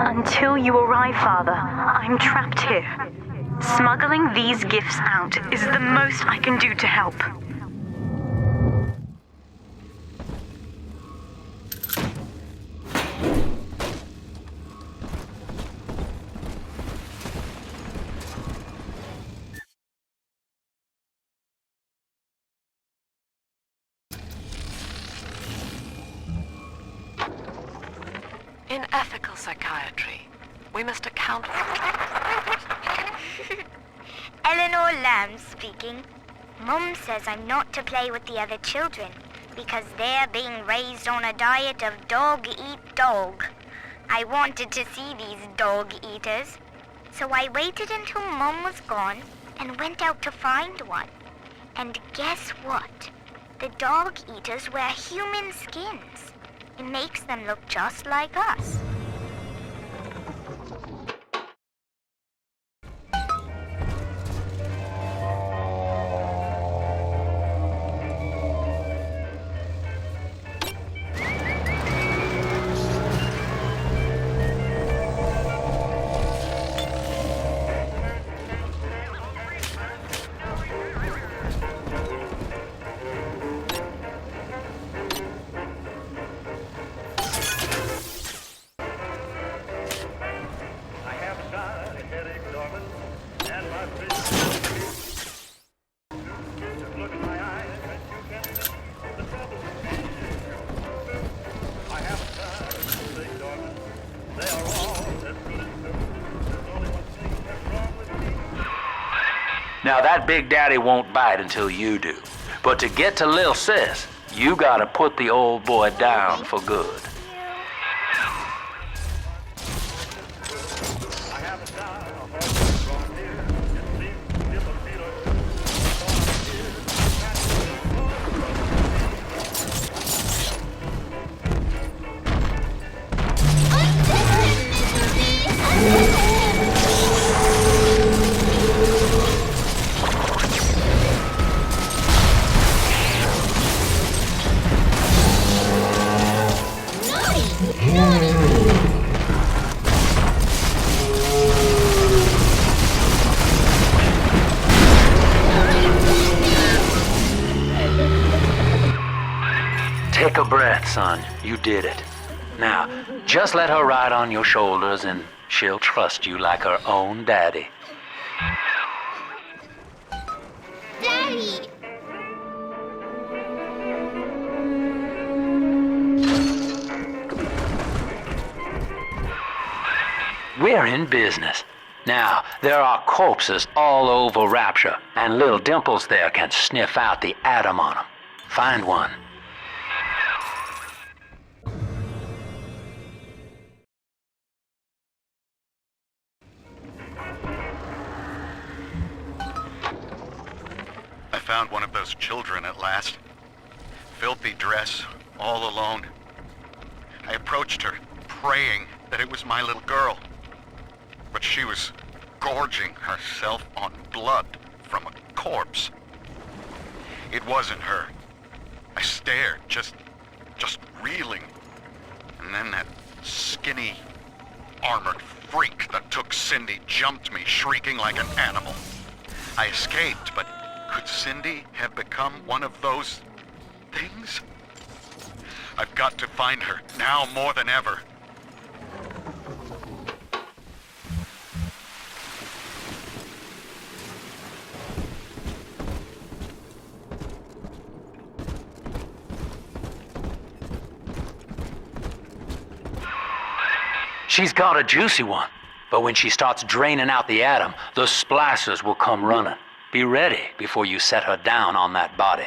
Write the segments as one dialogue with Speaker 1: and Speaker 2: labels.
Speaker 1: Until you arrive, Father, I'm trapped here. Smuggling these gifts out is the most I can do to help.
Speaker 2: In ethical psychiatry, we must account for...
Speaker 3: Eleanor Lamb speaking. Mum says I'm not to play with the other children because they're being raised on a diet of dog-eat-dog. I wanted to see these dog-eaters, so I waited until Mum was gone and went out to find one. And guess what? The dog-eaters wear human skins. It makes them look just like us.
Speaker 4: Now that Big Daddy won't bite until you do. But to get to Lil Sis, you gotta put the old boy down for good. Take a breath, son. You did it. Now, just let her ride on your shoulders and she'll trust you like her own daddy.
Speaker 3: Daddy!
Speaker 4: We're in business. Now, there are corpses all over Rapture, and little Dimples there can sniff out the atom on them. Find one.
Speaker 5: I found one of those children at last. Filthy dress, all alone. I approached her, praying that it was my little girl. But she was gorging herself on blood from a corpse. It wasn't her. I stared, just reeling. And then that skinny, armored freak that took Cindy jumped me, shrieking like an animal. I escaped, but could Cindy have become one of those things? I've got to find her, now more than ever.
Speaker 4: She's got a juicy one, but when she starts draining out the atom, the splicers will come running. Be ready before you set her down on that body.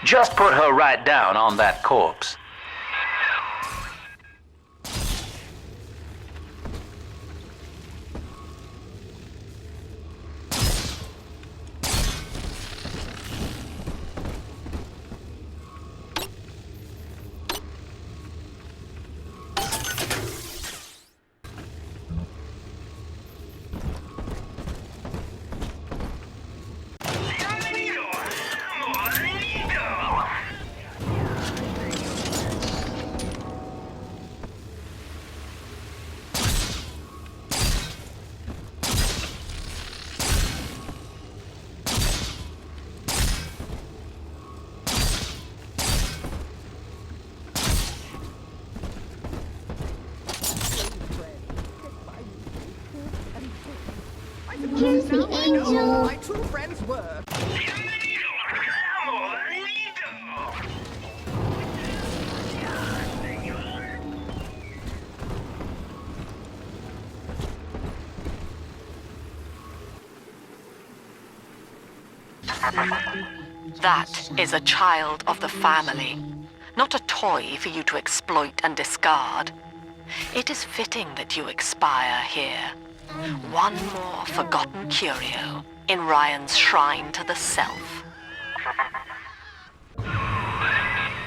Speaker 4: Just put her right down on that corpse.
Speaker 6: Here's the angel.
Speaker 7: My true friends were.
Speaker 2: That is a child of the family, not a toy for you to exploit and discard. It is fitting that you expire here. One more forgotten curio in Ryan's shrine to the self.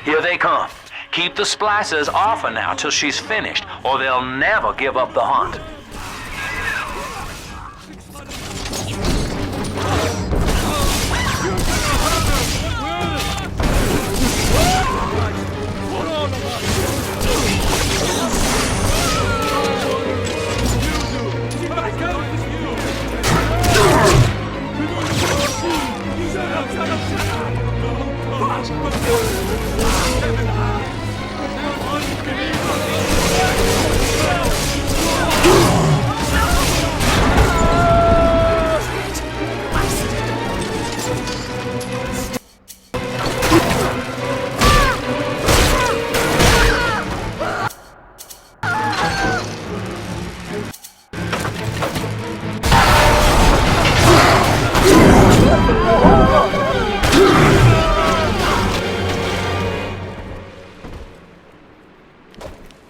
Speaker 4: Here they come. Keep the splicers off her now till she's finished, or they'll never give up the hunt.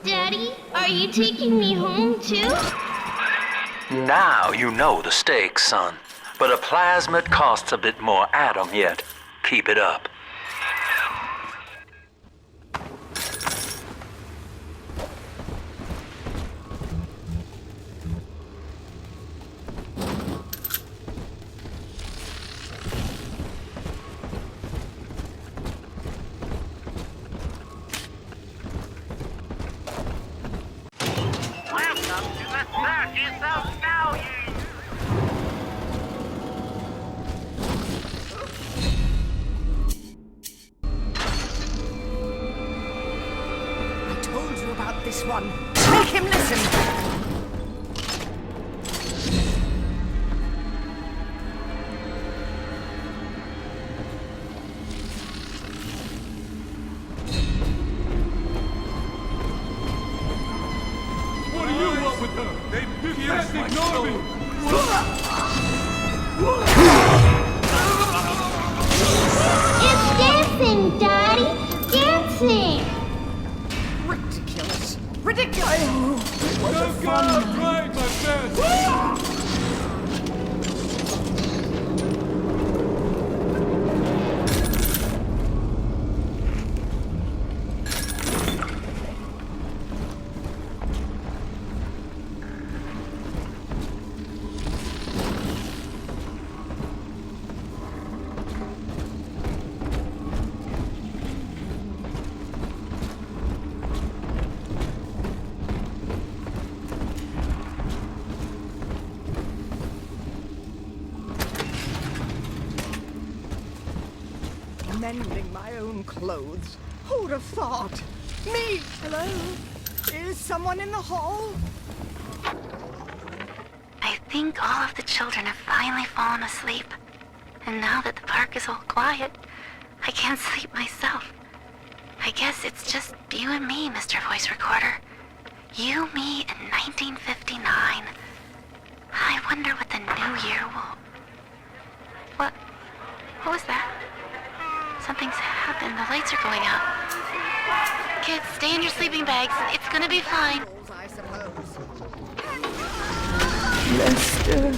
Speaker 6: Daddy, are you taking me home too?
Speaker 4: Now you know the stakes, son. But a plasmid costs a bit more atom yet. Keep it up.
Speaker 7: I told you about this one. Make him listen.
Speaker 8: What do you want with her? They can't ignore me!
Speaker 6: It's dancing, Daddy! Dancing!
Speaker 7: Ridiculous. Ridiculous. It was a
Speaker 8: Go,
Speaker 7: fun
Speaker 8: go,
Speaker 7: night.
Speaker 8: right, my best!
Speaker 7: Mending my own clothes. Who'd have thought? Me! Hello? Is someone in the hall?
Speaker 1: I think all of the children have finally fallen asleep. And now that the park is all quiet, I can't sleep myself.
Speaker 2: I guess it's just you and me, Mr. Voice Recorder. You, me, in 1959. I wonder what the new year will... What was that? Something's happened. The lights are going out. Kids, stay in your sleeping bags. It's gonna be fine.
Speaker 7: I suppose.
Speaker 9: Lester.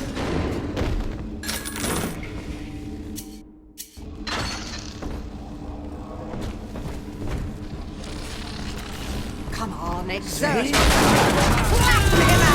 Speaker 7: Come on, exert yourself. Flatten him out!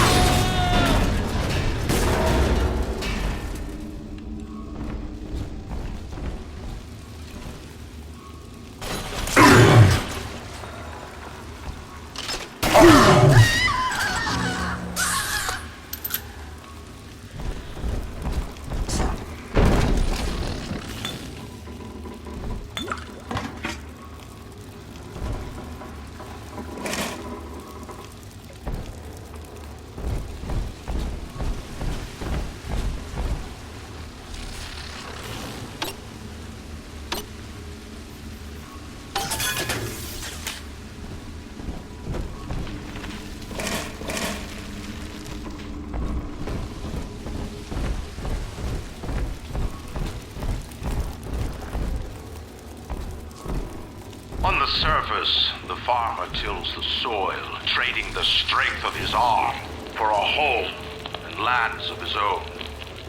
Speaker 10: On the surface, the farmer tills the soil, trading the strength of his arm for a home and lands of his own.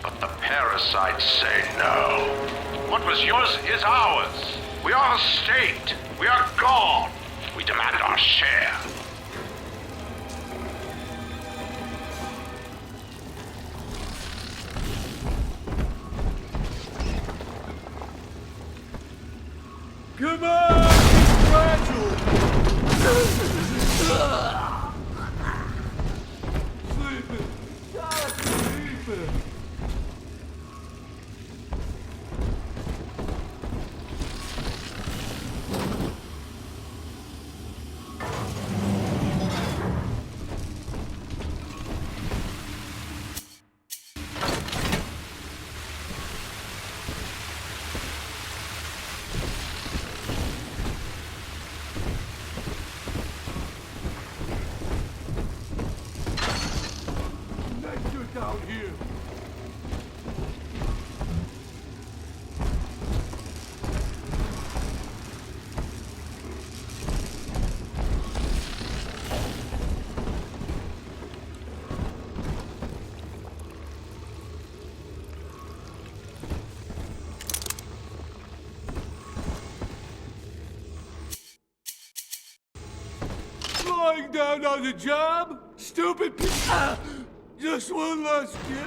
Speaker 10: But the parasites say no. What was yours is ours. We are the state. We are God. We demand our share.
Speaker 8: Come on! Fragile! Sleeping! Just sleeping! Down here. Lying down on the job? Stupid just one last kid.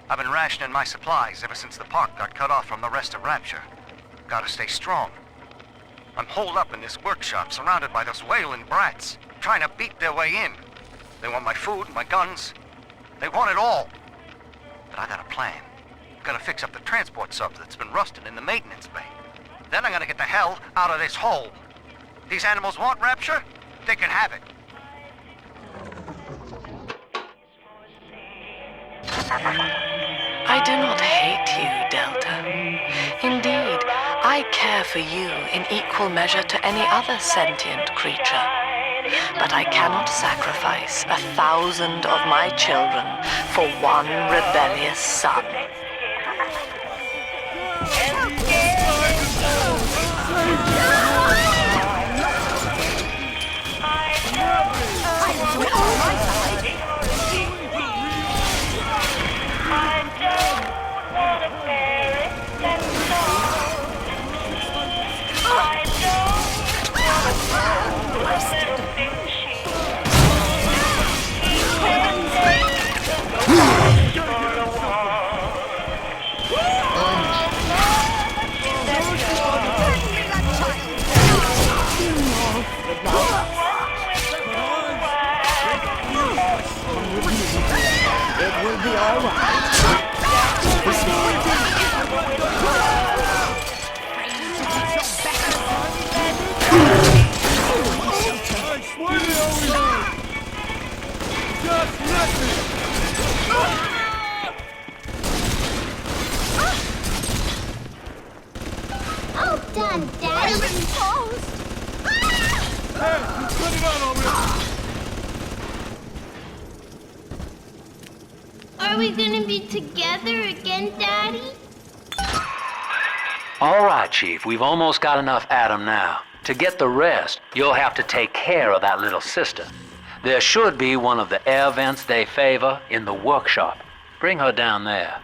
Speaker 5: I've been rationing my supplies ever since the park got cut off from the rest of Rapture. Gotta stay strong. I'm holed up in this workshop, surrounded by those wailing brats, trying to beat their way in. They want my food, my guns. They want it all. But I got a plan. Gotta fix up the transport sub that's been rusting in the maintenance bay. Then I'm gonna get the hell out of this hole. These animals want Rapture? They can have it.
Speaker 2: I do not hate you, Delta. Indeed, I care for you in equal measure to any other sentient creature. But I cannot sacrifice 1,000 of my children for one rebellious son.
Speaker 8: I know!
Speaker 6: Are we gonna be together again, Daddy?
Speaker 4: All right, Chief, we've almost got enough Adam now. To get the rest, you'll have to take care of that little sister. There should be one of the air vents they favor in the workshop. Bring her down there.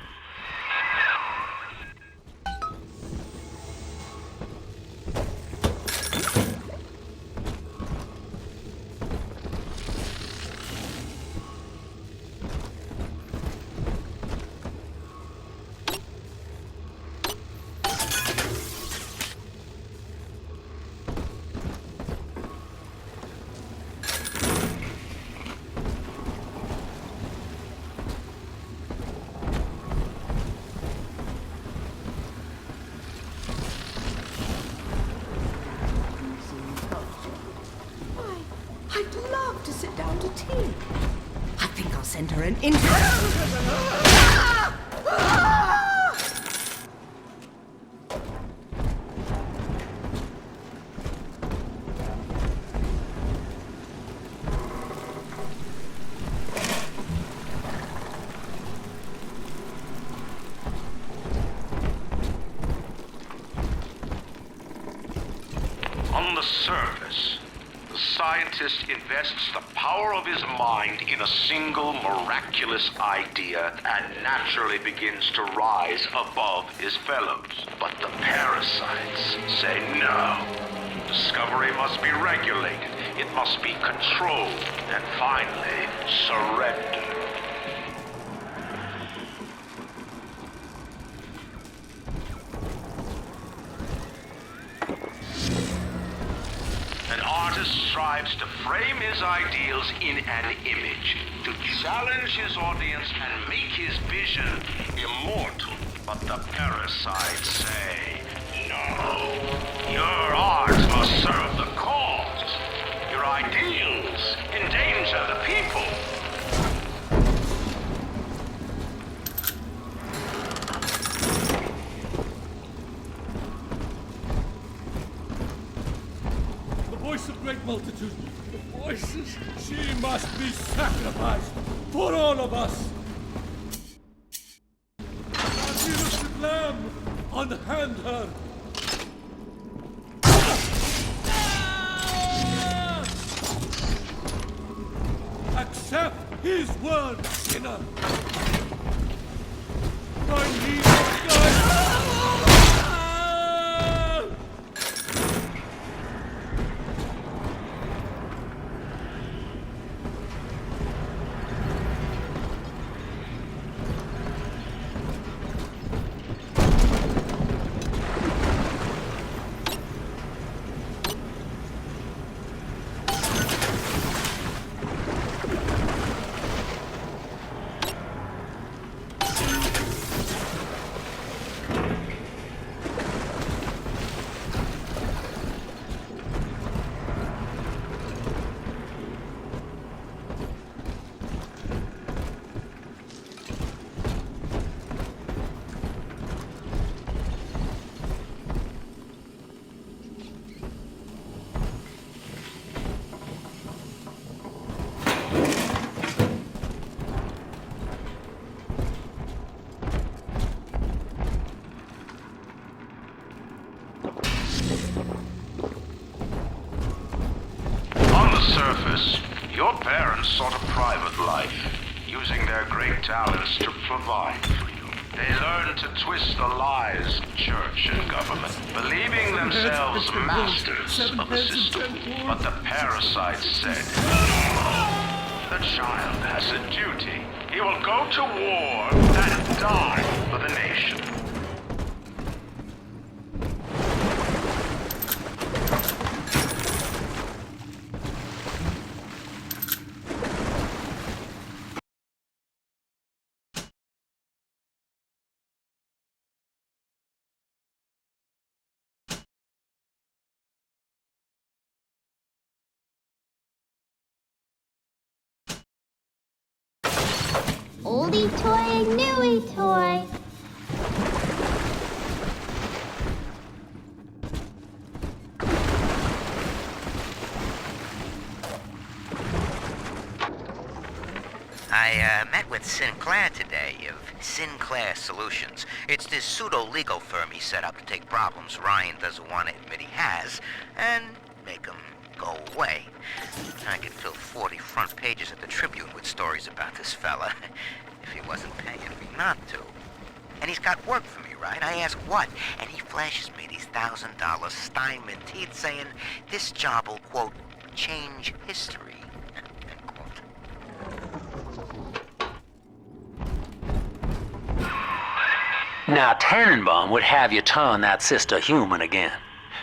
Speaker 7: I'd love to sit down to tea. I think I'll send her an invite.
Speaker 10: On the surface, the scientist invests the power of his mind in a single miraculous idea and naturally begins to rise above his fellows. But the parasites say no. Discovery must be regulated, it must be controlled, and finally, surrendered. An artist strives to frame his ideals in an image, to challenge his audience and make his vision immortal. But the parasites say, no. Your art must serve the cause. Your ideals endanger the people.
Speaker 8: Voice of great multitude, the voices, she must be sacrificed for all of us. That innocent lamb, unhand her. Accept his word, sinner. My need of God.
Speaker 10: Your parents sought a private life, using their great talents to provide for you. They learned to twist the lies of church and government, believing themselves masters of the system. But the parasites said, the child has a duty. He will go to war and die for the nation.
Speaker 6: Oldie toy, newie toy.
Speaker 9: I met with Sinclair today of Sinclair Solutions. It's this pseudo-legal firm he set up to take problems Ryan doesn't want to admit he has and make them go away. I could fill 40 front pages of the Tribune with stories about this fella if he wasn't paying me not to. And he's got work for me, right? I ask what? And he flashes me these $1,000 Steinman teeth saying this job will, quote, change history, end quote.
Speaker 4: Now, Tannenbaum would have you turn that sister human again.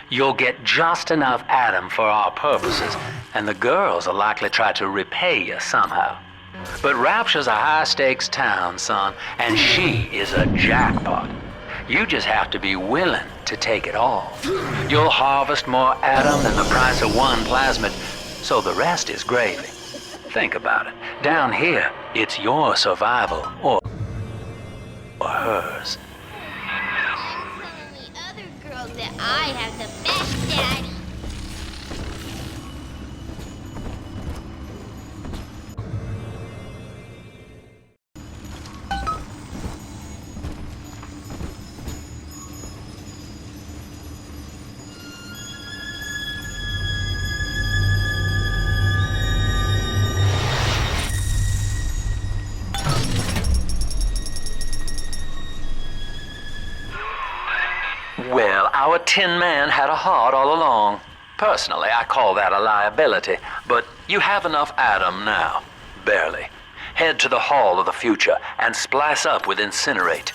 Speaker 4: You'll get just enough Adam for our purposes, and the girls will likely try to repay you somehow. But Rapture's a high-stakes town, son, and she is a jackpot. You just have to be willing to take it all. You'll harvest more Adam than the price of one plasmid, so the rest is gravy. Think about it. Down here, it's your survival or hers.
Speaker 6: I'm telling the other girls that I have the best daddy.
Speaker 4: Well, our Tin Man had a heart all along. Personally, I call that a liability, but you have enough Adam now. Barely. Head to the Hall of the Future and splice up with Incinerate.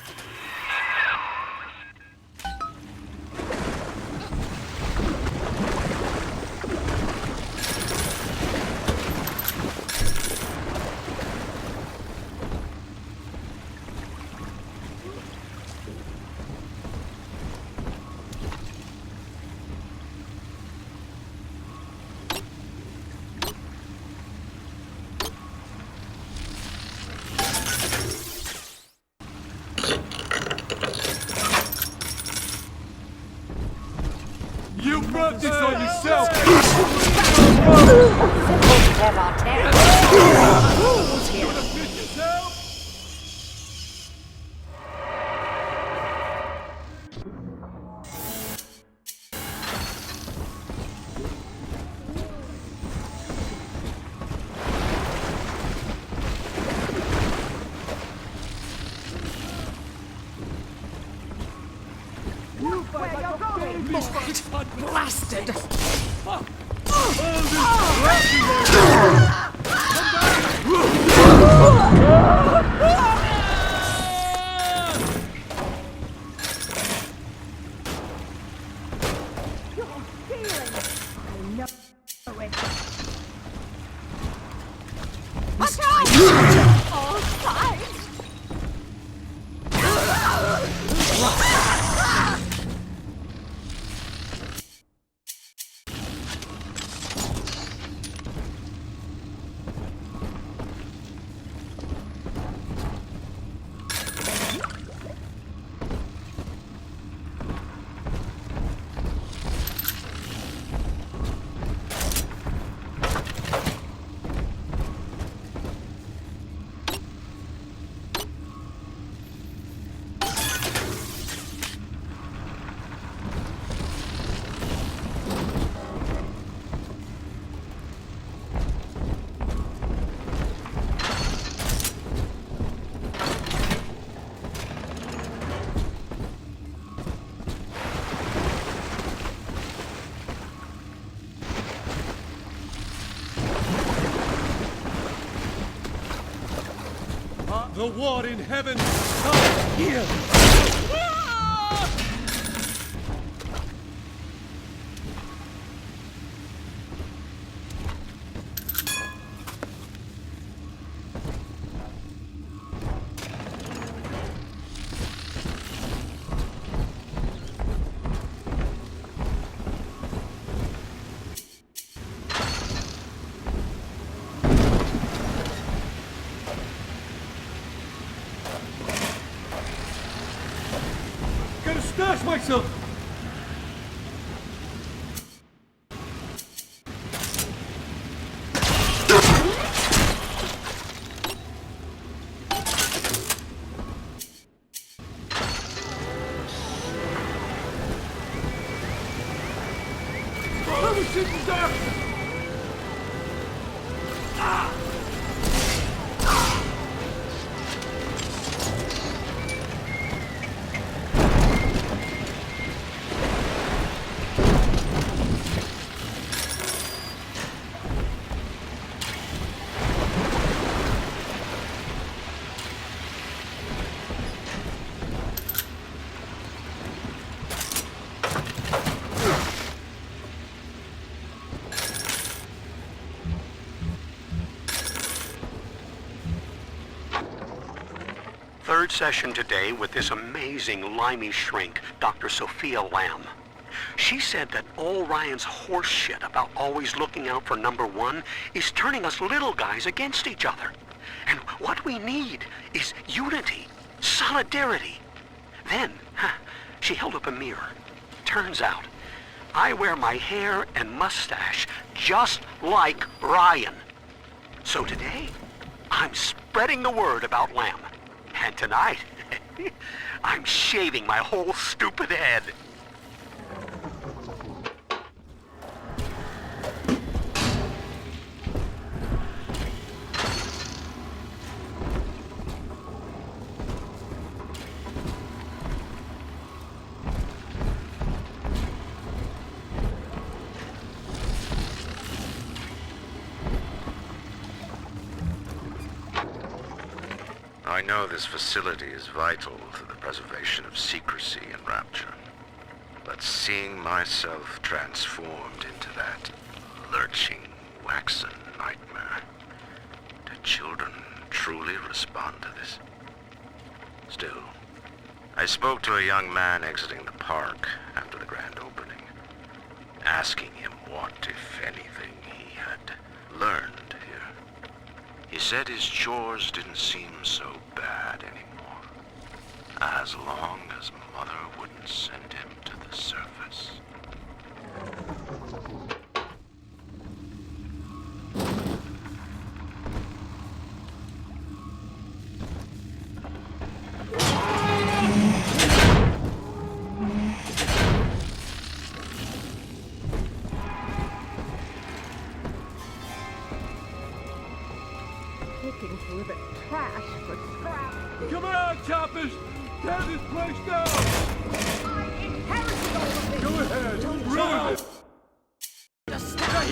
Speaker 8: You brought this on yourself! You wanna fit yourself?
Speaker 7: Blasted! Watch out! All sides!
Speaker 8: The war in heaven starts here! Stash myself!
Speaker 11: third session today with this amazing limey shrink, Dr. Sophia Lamb. She said that all Ryan's horse shit about always looking out for number one is turning us little guys against each other. And what we need is unity, solidarity. Then, she held up a mirror. Turns out, I wear my hair and mustache just like Ryan. So today, I'm spreading the word about Lamb. And tonight, I'm shaving my whole stupid head.
Speaker 10: I know this facility is vital to the preservation of secrecy and rapture, but seeing myself transformed into that lurching, waxen nightmare, do children truly respond to this? Still, I spoke to a young man exiting the park after the grand opening, asking him what, if anything, he had learned here. He said his chores didn't seem so bad anymore, as long as Mother wouldn't send him to the surface.
Speaker 7: Picking through the trash for scrap.
Speaker 8: Come on, choppers! Tear this place down!
Speaker 7: I inherited all of this.
Speaker 8: Go ahead! Ruin it! Just stop!